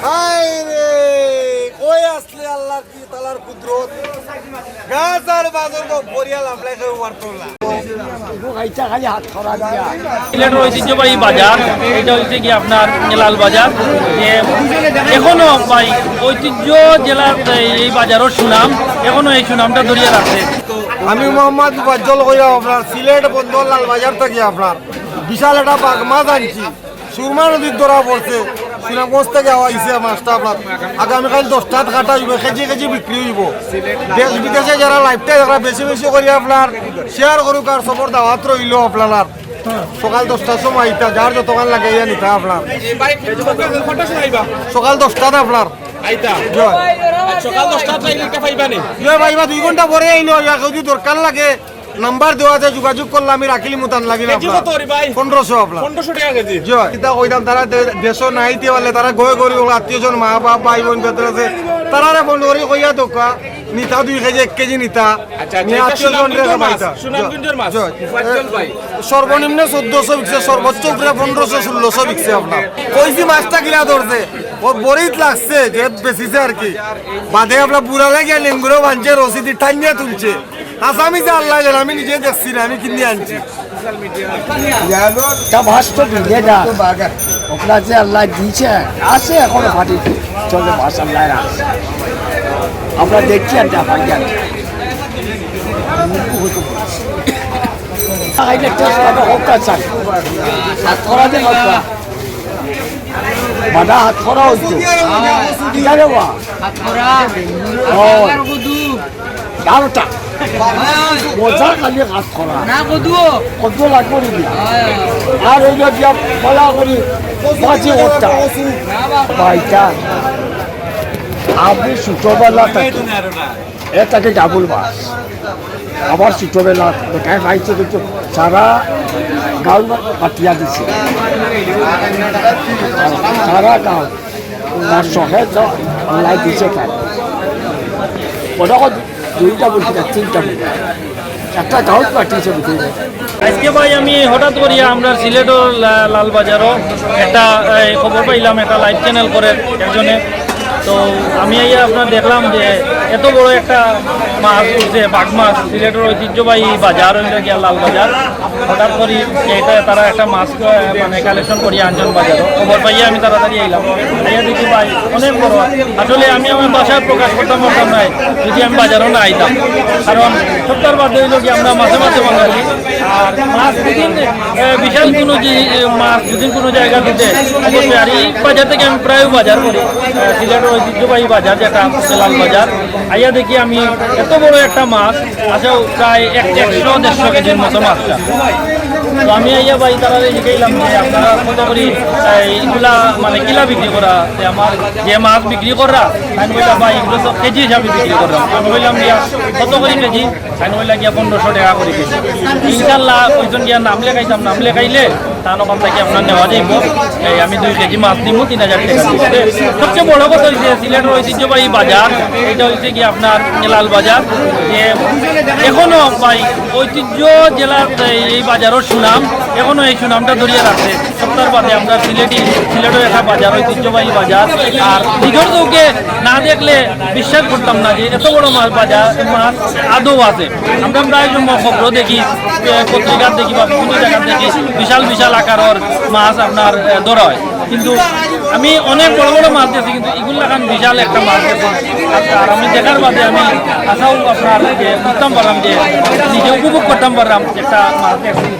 হায় রে কই আসলে আল্লাহ কি তালার কুদরত গাছ আর বাজার তো বরিয়াল আমলাই করে ওয়ারতলা সিলেটের ঐতিহ্যবাহী বাজার এটা হচ্ছে কি আপনার লাল বাজার যে এখনো ভাই ঐতিহ্য জেলার এই বাজারের সুনাম এখনো এই সুনামটা ধরিয়ে রাখছে। আমি মোহাম্মদ মুবাজ্জল কইরা আপনার সিলেট বন্দর লাল বাজার থেকে আপনার বিশাল একটা বাঘ মাছ আনছি সুরমা নদীর ধরা পড়ছে সুনামগঞ্জ থেকে আইছে মাছটা আপনার আগামীকাল 10টা কাটা হইব কেজি কেজি বিক্রি হইব দেশ বিদেশে যারা লাইফটা যারা বেশি বেশি করে আপনার শেয়ার করুক আর সবর দাওয়াত রইল আপনার সকাল 10টার সময় আইতা যার যতক্ষণ লাগে ইয়া নিতা আপনার সকাল 10টাতে আপনার সকাল 10টা পাইবানি ভাইবা 2 ঘন্টা পরে আইলো যদি দরকার লাগে নাম্বার দেওয়া আছে যোগাযোগ করলে আমি রাখিলি মতান লাগি না 1500 আপনার 1500 টাকা কেজি কিতা কইতাম তারা দেশ নাইতে পারলে তারা গয়ে গরি আত্মীয়জন মা বাপ ভাই বোন বেতন আছে তারা ফোন করি কইয়া দোকা নিতা 2 কেজি 1 কেজি নিতা আত্মীয়জন রেখা পাইতা সর্বনিম্ন 1400 বিকছে সর্বোচ্চ উপরে 1500 1600 বিকছে আপনার কইছি মাছটা কিলা ধরছে ও বড়িত লাগছে যে বেশিছে আর কি বাদে আপনার বুড়া লাগিয়া লেঙ্গুরও বানছে রসিদি টাইনিয়া তুলছে আসামি যে আল্লাহ জানে আমি নিজে দেখছি না আমি কিনে আনছি ওগুলা যে আল্লাহ দিয়েছে আছে এখনো ফাটি চলে ভাষ আল্লাহ আছে আমরা দেখছি আর পাই জানি হাত খরা যে বাধা হাত খরা হইতো বারোটা মজা খালি হাত খরা কত লাগবো নাকি আর ওই দিয়া বলা করি বাজি করতা ভাইটা আপনি ছোটবেলা এটাকে ডাবল মাছ আবার ছোটবেলা কোথায় খাইছে কিন্তু সারা গাঁও পাতিয়া দিছে সারা গাঁও তার শখে আল্লাহ দিছে তাই ওটা 2টা বলছি না 3টা বলছি একটা গাঁও পাঠিয়েছে বুঝতে আজকে ভাই আমি হঠাৎ করিয়া আমরা সিলেটও লালবাজারও একটা খবর পাইলাম একটা লাইভ চ্যানেল করে একজনে তো আমি আপনার দেখলাম যে এত বড় একটা মাছ উঠছে বাঘ মাছ সিলেটের ঐতিহ্যবাহী বাজার হইল গিয়া লাল বাজার হঠাৎ করি এটা তারা একটা মাছ মানে কালেকশন করি আঞ্জন বাজারও খবর পাইয়া আমি তাড়াতাড়ি আইলাম আইয়া দেখি ভাই অনেক বড় আসলে আমি আমার বাসায় প্রকাশ করতাম পারতাম নাই যদি আমি বাজারও না আইতাম কারণ সপ্তাহ বাদ হইল কি আমরা মাঝে মাঝে বাঙালি আর মাছ দুদিন বিশাল কোনো মাছ দুদিন কোনো জায়গা দিতে অবশ্যই আর এই বাজার থেকে আমি প্রায় বাজার করি সিলেটের ঐতিহ্যবাহী বাজার যেটা লাল বাজার আইয়া দেখি আমি এত বড় একটা মাছ আচ্ছা প্রায় 100-150 কেজির মতো মাছটা তো আমি আইয়া ভাই তারা শিখাইলাম যে আপনারা কত করি এইগুলা মানে কিলা বিক্রি করা যে আমার যে মাছ বিক্রি করা আমি বললাম ভাই এগুলো তো কেজি হিসাবে বিক্রি করলাম আমি বললাম গিয়া কত করি কেজি আমি বললাম গিয়া 1500 টাকা করে কেজি ইনশাল্লাহ ওইজন গিয়া নাম লেখাইতাম নাম লেখাইলে তার ওখান থেকে আপনার নেওয়া যাইব আমি 2 কেজি মাছ দিব 3000 টাকা সবচেয়ে বড় কথা হচ্ছে সিলেটের ঐতিহ্যবাহী বাজার এটা হচ্ছে কি আপনার লাল বাজার যে এখনো ভাই ঐতিহ্য জেলার এই বাজারের সুনাম এখনো এই সুনামটা ধরিয়ে রাখছে সপ্তাহ বাদে আমরা সিলেটের একটা বাজার ঐতিহ্যবাহী বাজার আর দিঘর চৌকে না দেখলে বিশ্বাস করতাম না যে এত বড় মাছ বাজার মাছ আদৌ আছে আমরা প্রায় খবর দেখি পত্রিকার দেখি বা বিভিন্ন জায়গার দেখি বিশাল বিশাল আকারের মাছ আপনার ধরা হয় কিন্তু আমি অনেক বড় বড় মাছ দেখছি কিন্তু এগুলো লাগান বিশাল একটা মাছ দেখছি আর আমি দেখার বাদে আমি আশাও আপনার যে বুঝতাম পারলাম যে নিজে উপভোগ করতাম পারলাম একটা মাছ দেখছি।